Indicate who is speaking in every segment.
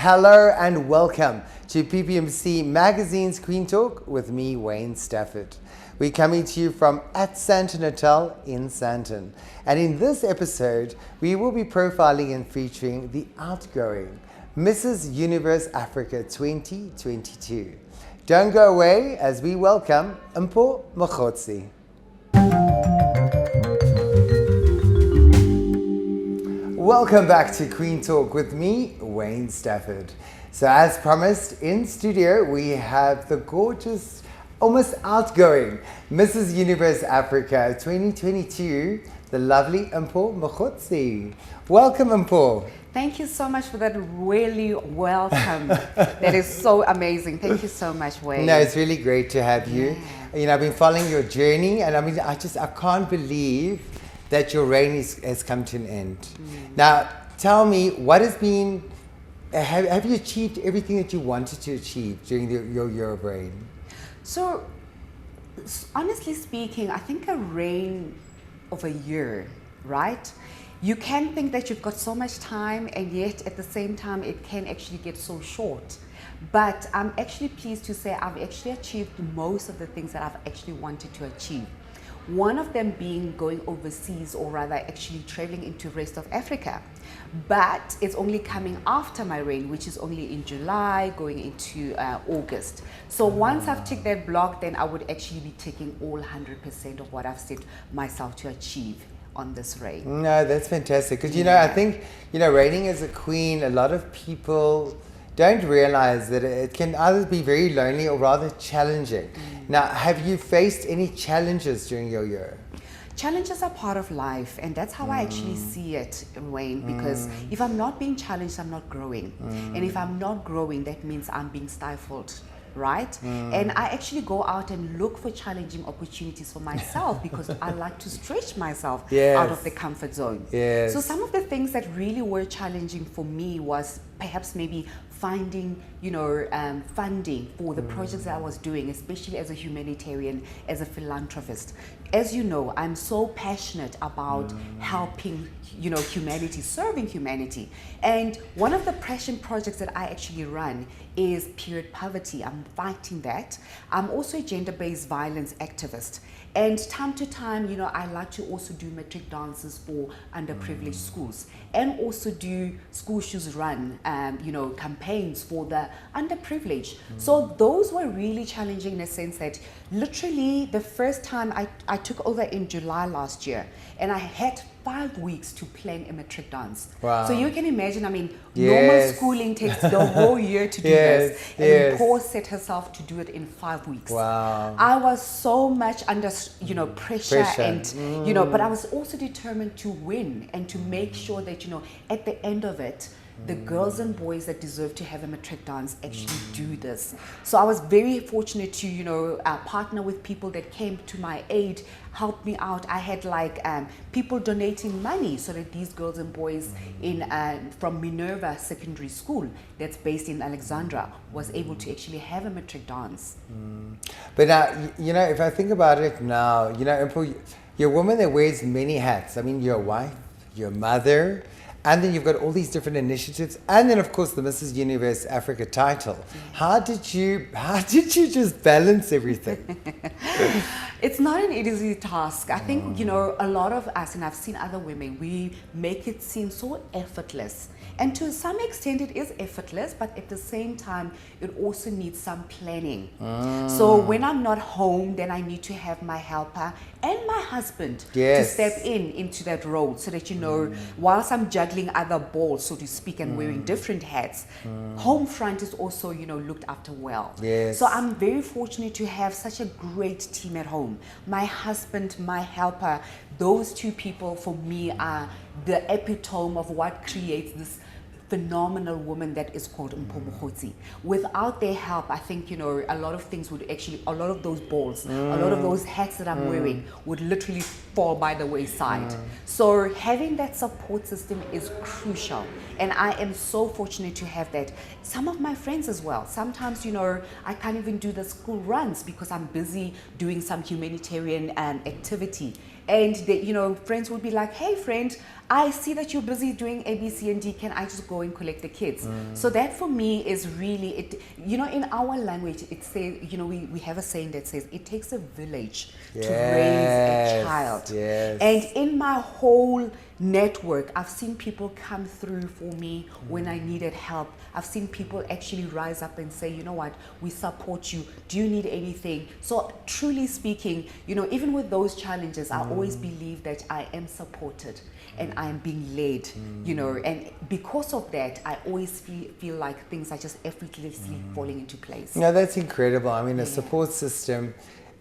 Speaker 1: Hello and welcome to PPMC Magazine's Queen Talk with me, Wayne Stafford. We're coming to you from at Santon Hotel in Santon. And in this episode, we will be profiling and featuring the outgoing Mrs. Universe Africa 2022. Don't go away as we welcome Mpho Mogotsi. Welcome back to Queen Talk with me, Wayne Stafford. So as promised, in studio we have the gorgeous, almost outgoing Mrs. Universe Africa 2022, the lovely Mpho Mogotsi. Welcome, Mpho.
Speaker 2: Thank you so much for that really welcome. That is so amazing. Thank you so much, Wayne.
Speaker 1: No, it's really great to have you. Yeah. You know, I've been following your journey, and I can't believe that your reign has come to an end. Now, tell me, what has been, have you achieved everything that you wanted to achieve during your year of reign?
Speaker 2: So, honestly speaking, I think a reign of a year, right? You can think that you've got so much time, and yet at the same time, it can actually get so short. But I'm actually pleased to say I've actually achieved most of the things that I've actually wanted to achieve. One of them being going overseas, or rather actually traveling into the rest of Africa. But it's only coming after my reign, which is only in July, going into August. So once I've ticked that block, then I would actually be taking all 100% of what I've set myself to achieve on this reign.
Speaker 1: No, that's fantastic. Because, you know, I think, you know, reigning as a queen, a lot of people don't realize that it can either be very lonely or rather challenging. Now, have you faced any challenges during your year?
Speaker 2: Challenges are part of life, and that's how I actually see it, Wayne, because if I'm not being challenged, I'm not growing. And if I'm not growing, that means I'm being stifled, right? And I actually go out and look for challenging opportunities for myself because I like to stretch myself out of the comfort zone.
Speaker 1: Yes.
Speaker 2: So some of the things that really were challenging for me was perhaps maybe finding, funding for the projects that I was doing, especially as a humanitarian, as a philanthropist. As you know, I'm so passionate about helping, humanity, serving humanity. And one of the passion projects that I actually run is period poverty. I'm fighting that. I'm also a gender-based violence activist. And time to time, I like to also do matric dances for underprivileged schools, and also do school shoes run, campaigns for the underprivileged. So those were really challenging in a sense that literally the first time I took over in July last year, and I had 5 weeks to plan a matric dance.
Speaker 1: Wow.
Speaker 2: So you can imagine, normal schooling takes the whole year to do this. And Mpho set herself to do it in 5 weeks.
Speaker 1: Wow.
Speaker 2: I was so much under, pressure. And, but I was also determined to win and to make sure that, at the end of it, the girls and boys that deserve to have a matric dance actually do this. So I was very fortunate to, partner with people that came to my aid, helped me out. I had people donating money so that these girls and boys from Minerva Secondary School, that's based in Alexandra, was able to actually have a matric dance.
Speaker 1: But now, if I think about it now, Mpho, you're a woman that wears many hats. You're a wife, you're a mother, and then you've got all these different initiatives, and then of course the Mrs. Universe Africa title. How did you just balance everything?
Speaker 2: It's not an easy task. I think, a lot of us, and I've seen other women, we make it seem so effortless. And to some extent it is effortless, but at the same time, it also needs some planning. So when I'm not home, then I need to have my helper and my husband to step into that role so that, whilst I'm juggling other balls, so to speak, and wearing different hats, home front is also, looked after well.
Speaker 1: Yes.
Speaker 2: So I'm very fortunate to have such a great team at home. My husband, my helper, those two people for me are the epitome of what creates this phenomenal woman that is called Mpho Mogotsi. Without their help, I think, a lot of things would actually, a lot of those balls, a lot of those hats that I'm wearing would literally fall by the wayside. So having that support system is crucial. And I am so fortunate to have that. Some of my friends as well. Sometimes, I can't even do the school runs because I'm busy doing some humanitarian activity. And they, you know, friends would be like, hey friend, I see that you're busy doing A, B, C, and D. Can I just go and collect the kids? So that for me is really, it. You know, in our language, it says, you know, we have a saying that says, it takes a village to raise a child.
Speaker 1: Yes.
Speaker 2: And in my whole network, I've seen people come through for me when I needed help. I've seen people actually rise up and say, you know what, we support you. Do you need anything? So truly speaking, you know, even with those challenges, I always believe that I am supported and I am being led, you know, and because of that, I always feel like things are just effortlessly falling into place.
Speaker 1: No, that's incredible. I mean, a support system,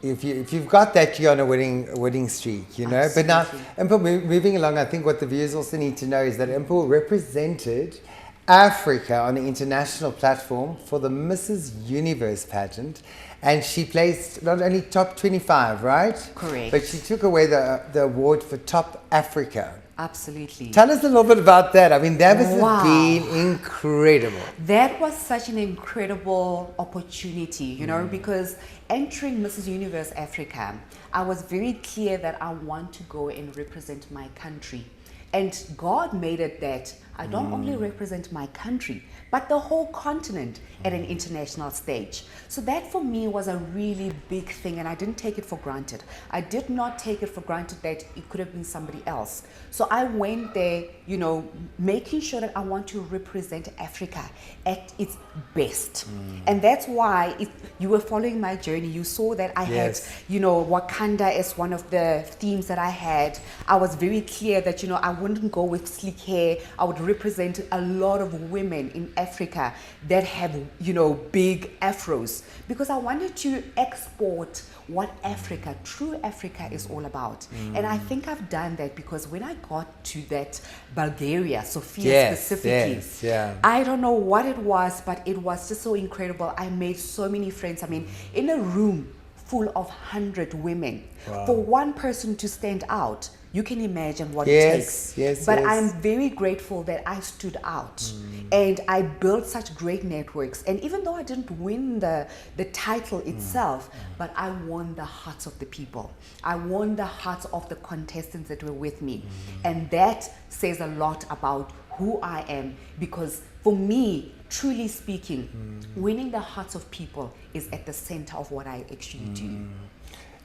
Speaker 1: if you've got that, you're on a winning streak, you know.
Speaker 2: Absolutely.
Speaker 1: But now, Mpho, moving along, I think what the viewers also need to know is that Mpho represented Africa on the international platform for the Mrs. Universe pageant, and she placed not only top 25, right?
Speaker 2: Correct.
Speaker 1: But she took away the award for top Africa.
Speaker 2: Absolutely.
Speaker 1: Tell us a little bit about that. I mean, that must
Speaker 2: Wow.
Speaker 1: have been incredible.
Speaker 2: That was such an incredible opportunity, you know, because entering Mrs. Universe Africa, I was very clear that I want to go and represent my country. And God made it that I don't only represent my country, but the whole continent at an international stage. So that for me was a really big thing, and I didn't take it for granted. I did not take it for granted that it could have been somebody else. So I went there, you know, making sure that I want to represent Africa at its best. And that's why, if you were following my journey, you saw that I had, you know, Wakanda as one of the themes that I had. I was very clear that, you know, I wouldn't go with sleek hair. I would represent a lot of women in Africa that have, you know, big afros, because I wanted to export what Africa, true Africa, is all about. And I think I've done that, because when I got to that Bulgaria, Sofia specifically, I don't know what it was, but it was just so incredible. I made so many friends. I mean, in a room full of 100 women, for one person to stand out, you can imagine what it takes. But I'm very grateful that I stood out and I built such great networks. And even though I didn't win the title itself, but I won the hearts of the people. I won the hearts of the contestants that were with me. And that says a lot about who I am, because for me, truly speaking, winning the hearts of people is at the center of what I actually do.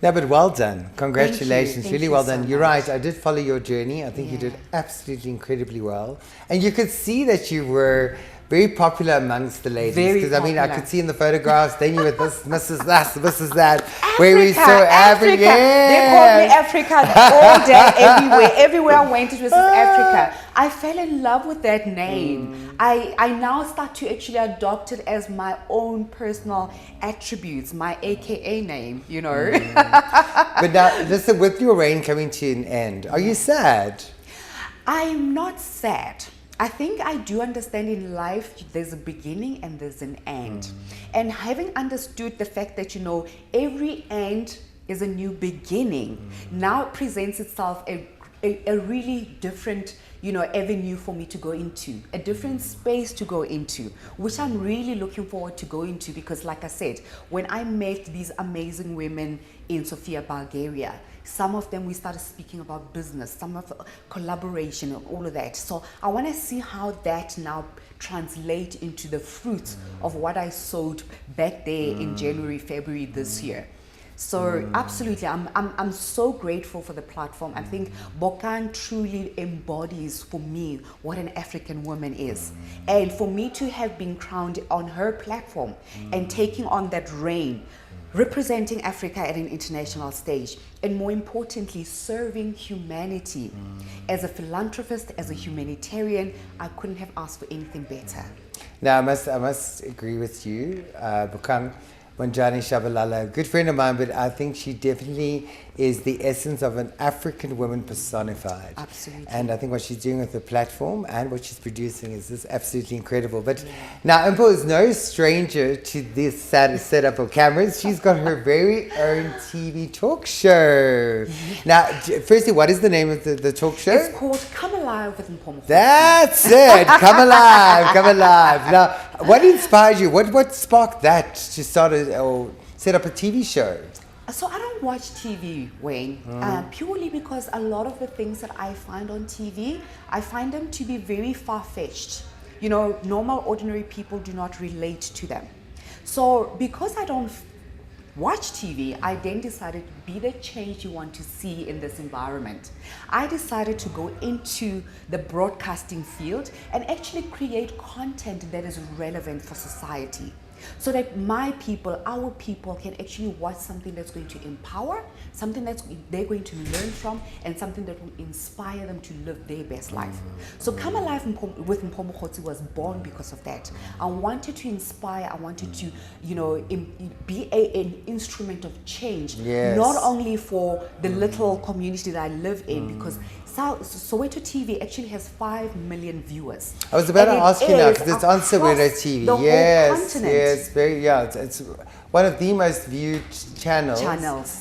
Speaker 1: No, but well done. Congratulations.
Speaker 2: Thank
Speaker 1: Really
Speaker 2: you
Speaker 1: well
Speaker 2: so
Speaker 1: done. You're
Speaker 2: much.
Speaker 1: right. I did follow your journey. I think you did absolutely incredibly well. And you could see that you were very popular amongst the ladies. Because, I mean, I could see in the photographs, then you were this, Mrs. That, Mrs. That.
Speaker 2: Africa,
Speaker 1: where we saw
Speaker 2: Africa. They called me Africa all day, everywhere. Everywhere I went, it was Africa. I fell in love with that name. I now start to actually adopt it as my own personal attributes, my AKA name, you know.
Speaker 1: But now, listen, with your reign coming to an end, are you sad?
Speaker 2: I'm not sad. I think I do understand in life there's a beginning and there's an end. And having understood the fact that, you know, every end is a new beginning, now it presents itself a really different, you know, avenue for me to go into, a different space to go into, which I'm really looking forward to go into, because like I said, when I met these amazing women in Sofia, Bulgaria, some of them we started speaking about business, some of collaboration and all of that. So I want to see how that now translates into the fruits of what I sowed back there in January, February this year. So absolutely, I'm so grateful for the platform. I think Bokan truly embodies for me what an African woman is. And for me to have been crowned on her platform and taking on that reign, representing Africa at an international stage, and more importantly, serving humanity. As a philanthropist, as a humanitarian, I couldn't have asked for anything better.
Speaker 1: Now, I must agree with you, Bukang Manjani Shabalala, a good friend of mine, but I think she definitely is the essence of an African woman personified.
Speaker 2: Absolutely.
Speaker 1: And I think what she's doing with the platform and what she's producing is just absolutely incredible. But now Mpho is no stranger to this setup of cameras. She's got her very own TV talk show. Now, firstly, what is the name of the talk show?
Speaker 2: It's called Come Alive with Mpho Mogotsi.
Speaker 1: That's it. Come alive. Come alive. Now, what inspired you? What sparked that to start or set up a TV show?
Speaker 2: So I don't watch TV, Wayne, purely because a lot of the things that I find on TV, I find them to be very far-fetched. You know, normal, ordinary people do not relate to them. So because I don't watch TV, I then decided to be the change you want to see in this environment. I decided to go into the broadcasting field and actually create content that is relevant for society, so that my people, our people, can actually watch something that's going to empower, something that they're going to learn from, and something that will inspire them to live their best life. So Come Alive with Mpho Mogotsi was born because of that. I wanted to inspire, I wanted to, you know, be an instrument of change, not only for the little community that I live in, because Soweto TV actually has 5 million viewers.
Speaker 1: I was about to ask you now, because it's on Soweto TV.
Speaker 2: The whole continent.
Speaker 1: Yes, it's one of the most viewed channels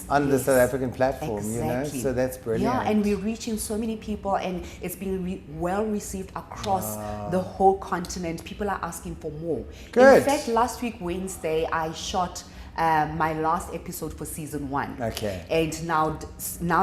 Speaker 1: on the South African platform, you know, so that's brilliant.
Speaker 2: Yeah, and we're reaching so many people, and it's being well received across the whole continent. People are asking for more.
Speaker 1: Good.
Speaker 2: In fact, last week, Wednesday, I shot my last episode for season 1.
Speaker 1: Okay.
Speaker 2: And now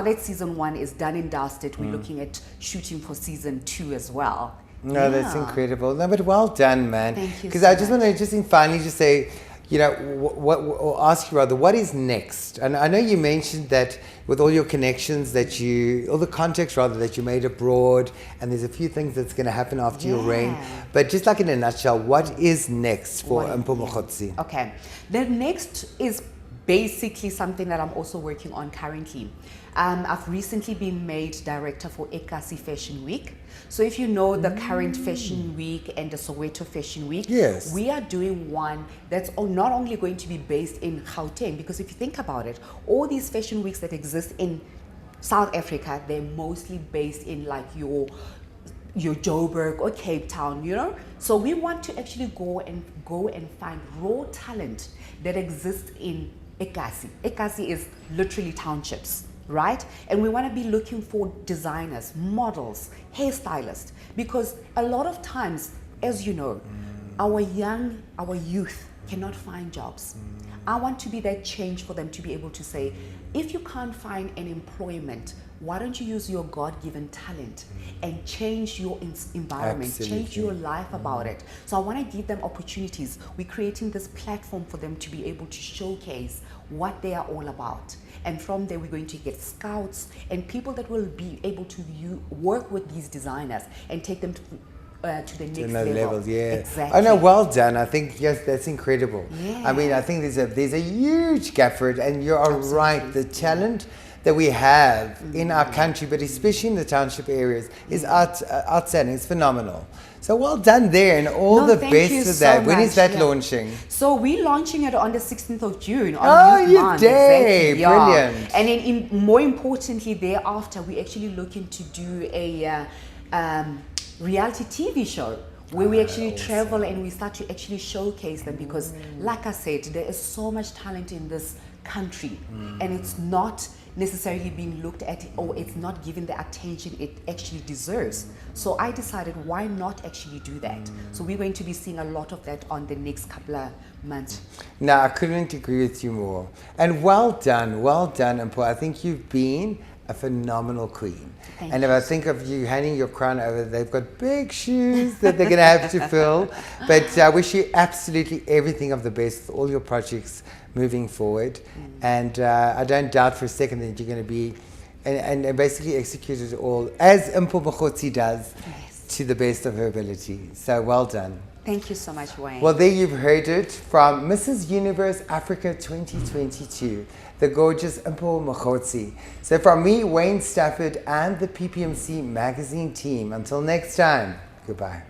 Speaker 2: that season 1 is done and dusted, we're looking at shooting for season 2 as well.
Speaker 1: No, that's incredible. No, but well done, man.
Speaker 2: Thank you.
Speaker 1: Because I just want to finally say, you know, or ask you rather, what is next? And I know you mentioned that with all your connections all the contacts rather that you made abroad, and there's a few things that's going to happen after your reign. But just like in a nutshell, what is next for Mpho Mogotsi?
Speaker 2: Okay. The next is basically something that I'm also working on currently. I've recently been made director for Ekasi Fashion Week. So if you know the current Fashion Week and the Soweto Fashion Week, we are doing one that's not only going to be based in Gauteng, because if you think about it, all these fashion weeks that exist in South Africa, they're mostly based in like your Joburg or Cape Town, you know? So we want to actually go and find raw talent that exists in Ekasi. Ekasi is literally townships, right? And we want to be looking for designers, models, hairstylists, because a lot of times, as you know, our youth cannot find jobs. I want to be that change for them to be able to say, if you can't find an employment, why don't you use your God-given talent and change your environment, change your life about it? So I want to give them opportunities. We're creating this platform for them to be able to showcase what they are all about. And from there, we're going to get scouts and people that will be able to work with these designers and take them to the next level. Exactly.
Speaker 1: Oh no, well done. I think that's incredible. I mean, I think there's a huge gap for it, and you are right. The talent that we have in our country, but especially in the township areas, is outstanding. It's phenomenal. So well done there, and all the best with that. When is that launching?
Speaker 2: So we're launching it on the 16th of June. On
Speaker 1: you did!
Speaker 2: Exactly.
Speaker 1: Brilliant.
Speaker 2: And then more importantly, thereafter, we're actually looking to do a reality TV show where we actually travel and we start to actually showcase them, because like I said, there is so much talent in this country and it's not necessarily being looked at, or it's not given the attention it actually deserves. So I decided, why not actually do that? So we're going to be seeing a lot of that on the next couple of months.
Speaker 1: No, I couldn't agree with you more. And well done, Mpho. I think you've been a phenomenal queen. And if I think of you handing your crown over, they've got big shoes that they're going to have to fill. But I wish you absolutely everything of the best with all your projects moving forward. And I don't doubt for a second that you're going to be and basically execute it all as Mpho Mogotsi does, to the best of her ability. So well done.
Speaker 2: Thank you so much, Wayne.
Speaker 1: Well, there you've heard it from Mrs. Universe Africa 2022, the gorgeous Mpho Mogotsi. So from me, Wayne Stafford, and the PPMC magazine team, until next time, goodbye.